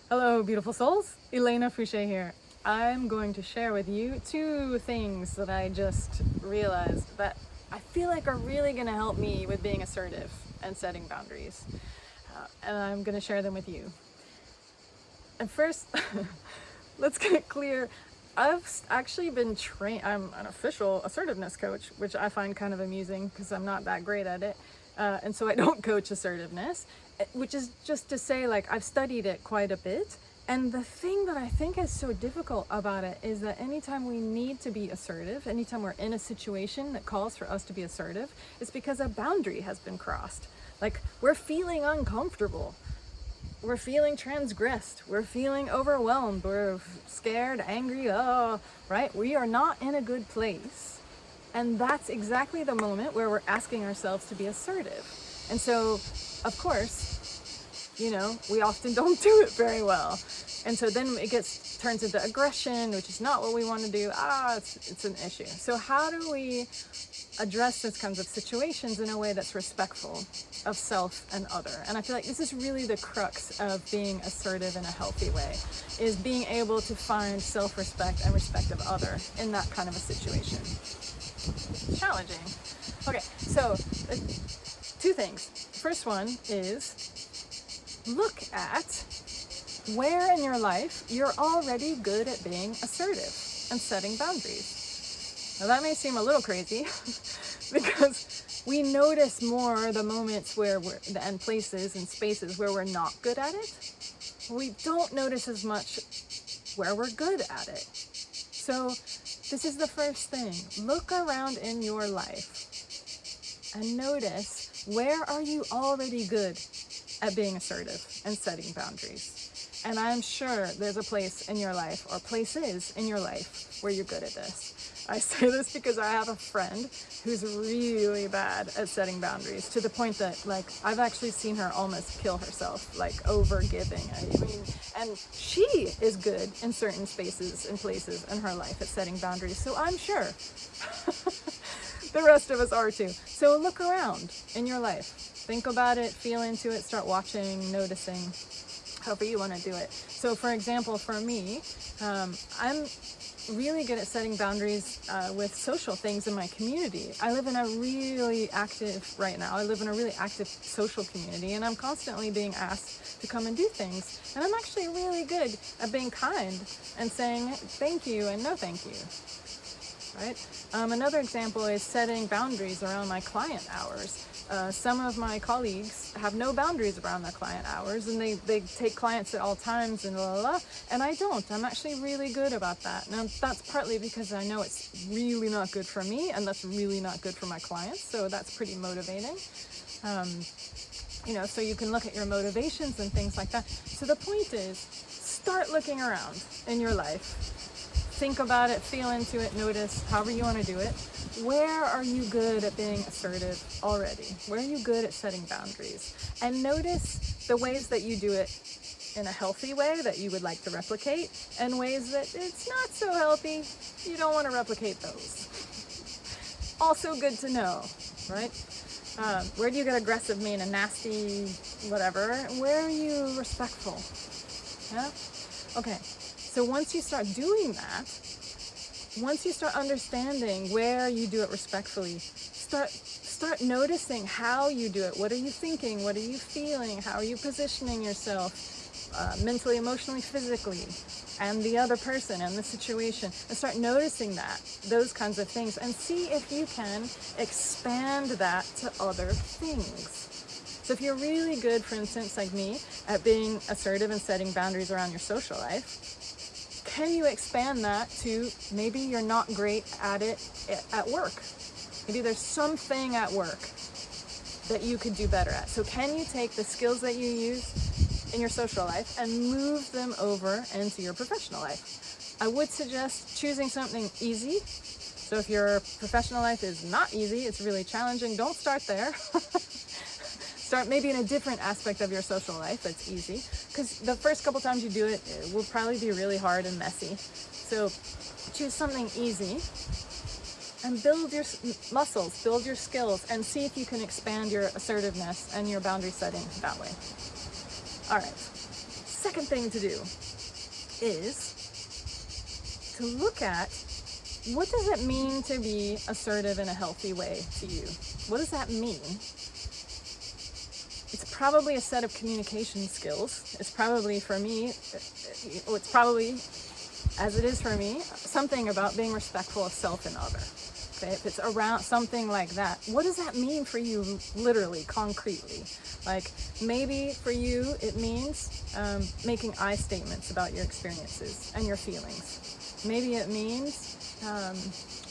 Hello, beautiful souls. Elena Fouché here. I'm going to share with you two things that I just realized that I feel like are really going to help me with being assertive and setting boundaries. And I'm going to share them with you. And first, let's get it clear. I've actually been trained, I'm an official assertiveness coach, which I find kind of amusing because I'm not that great at it. And so I don't coach assertiveness, which is just to say, like, I've studied it quite a bit. And the thing that I think is so difficult about it is that anytime we need to be assertive, anytime we're in a situation that calls for us to be assertive, it's because a boundary has been crossed. Like, we're feeling uncomfortable. We're feeling transgressed. We're feeling overwhelmed. We're scared, angry, right? We are not in a good place. And that's exactly the moment where we're asking ourselves to be assertive. And so, of course, we often don't do it very well. And so then it turns into aggression, which is not what we want to do. It's an issue. So how do we address those kinds of situations in a way that's respectful of self and other? And I feel like this is really the crux of being assertive in a healthy way, is being able to find self-respect and respect of other in that kind of a situation. Challenging. Okay, so two things. First one is look at where in your life you're already good at being assertive and setting boundaries. Now that may seem a little crazy because we notice more the moments and places and spaces where we're not good at it. We don't notice as much where we're good at it. So this is the first thing. Look around in your life and notice, where are you already good at being assertive and setting boundaries? And I'm sure there's a place in your life, or places in your life, where you're good at this. I say this because I have a friend who's really bad at setting boundaries, to the point that, like, I've actually seen her almost kill herself, like, over giving. And she is good in certain spaces and places in her life at setting boundaries. So I'm sure the rest of us are too. So look around in your life. Think about it, feel into it, start watching, noticing, however you want to do it. So for example, for me, I'm really good at setting boundaries with social things in my community. I live in a really active social community, and I'm constantly being asked to come and do things. And I'm actually really good at being kind and saying thank you and no thank you. Right? Another example is setting boundaries around my client hours. Some of my colleagues have no boundaries around their client hours, and they take clients at all times and and I don't. I'm actually really good about that. Now, that's partly because I know it's really not good for me, and that's really not good for my clients, so that's pretty motivating. So you can look at your motivations and things like that. So the point is, start looking around in your life. Think about it, feel into it, notice, however you want to do it. Where are you good at being assertive already? Where are you good at setting boundaries? And notice the ways that you do it in a healthy way that you would like to replicate, and ways that it's not so healthy, you don't want to replicate those. Also good to know, right? Where do you get aggressive, mean, and nasty, whatever? Where are you respectful? Yeah? Okay. So once you start doing that, once you start understanding where you do it respectfully, start noticing how you do it. What are you thinking? What are you feeling? How are you positioning yourself mentally, emotionally, physically, and the other person and the situation? And start noticing those kinds of things, and see if you can expand that to other things. So if you're really good, for instance, like me, at being assertive and setting boundaries around your social life, can you expand that to maybe you're not great at it at work? Maybe there's something at work that you could do better at. So can you take the skills that you use in your social life and move them over into your professional life? I would suggest choosing something easy. So if your professional life is not easy, it's really challenging, don't start there. Start maybe in a different aspect of your social life that's easy, because the first couple times you do it, it will probably be really hard and messy. So choose something easy and build your muscles, build your skills, and see if you can expand your assertiveness and your boundary setting that way. All right. second thing to do is to look at, what does it mean to be assertive in a healthy way to you? What does that mean? It's probably a set of communication skills. It's probably, for me, it's probably, as it is for me, something about being respectful of self and other. Okay, if it's around something like that, what does that mean for you, literally, concretely? Like, maybe for you it means making I statements about your experiences and your feelings. Maybe it means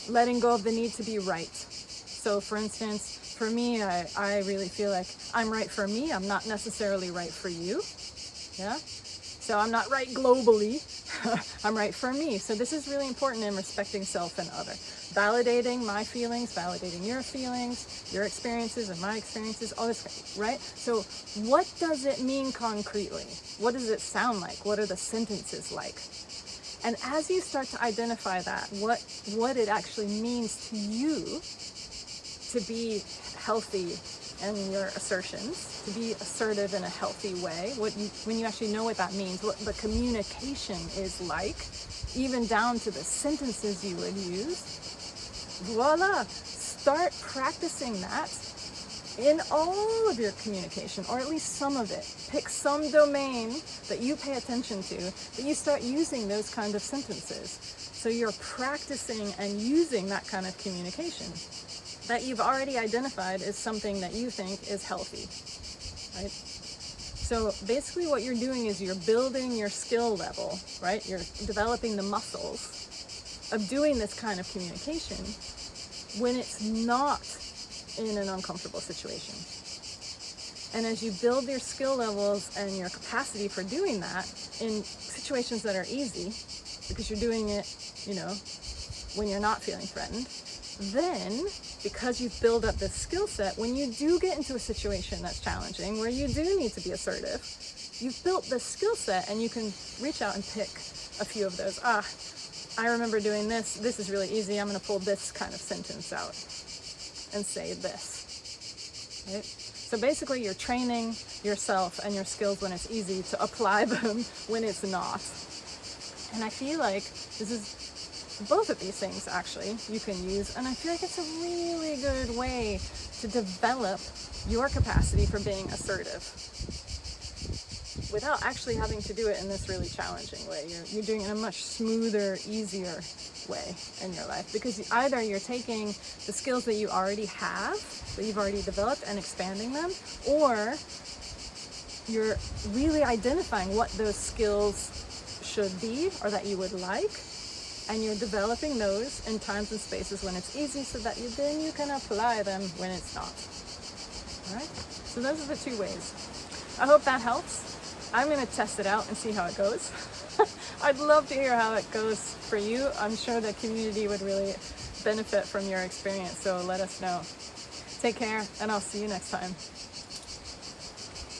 letting go of the need to be right. So for instance, for me, I really feel like I'm right for me, I'm not necessarily right for you. Yeah? So I'm not right globally, I'm right for me. So this is really important in respecting self and other. Validating my feelings, validating your feelings, your experiences and my experiences, all this, right? So what does it mean concretely? What does it sound like? What are the sentences like? And as you start to identify that, what it actually means to you to be healthy in your assertions, to be assertive in a healthy way, when you actually know what that means, what the communication is like, even down to the sentences you would use, voila, start practicing that in all of your communication, or at least some of it. Pick some domain that you pay attention to, that you start using those kind of sentences. So you're practicing and using that kind of communication that you've already identified as something that you think is healthy, right? So basically what you're doing is you're building your skill level, right? You're developing the muscles of doing this kind of communication when it's not in an uncomfortable situation. And as you build your skill levels and your capacity for doing that in situations that are easy, because you're doing it, when you're not feeling threatened, then because you've built up this skill set, when you do get into a situation that's challenging, where you do need to be assertive, you've built this skill set and you can reach out and pick a few of those. I remember doing this. This is really easy. I'm going to pull this kind of sentence out and say this, right? So basically you're training yourself and your skills when it's easy to apply them when it's not. And I feel like this is both of these things actually you can use, and I feel like it's a really good way to develop your capacity for being assertive without actually having to do it in this really challenging way. You're doing it in a much smoother, easier way in your life, because either you're taking the skills that you already have, that you've already developed, and expanding them, or you're really identifying what those skills should be or that you would like, and you're developing those in times and spaces when it's easy, so that then you can apply them when it's not. All right? So those are the two ways. I hope that helps. I'm going to test it out and see how it goes. I'd love to hear how it goes for you. I'm sure the community would really benefit from your experience, so let us know. Take care, and I'll see you next time.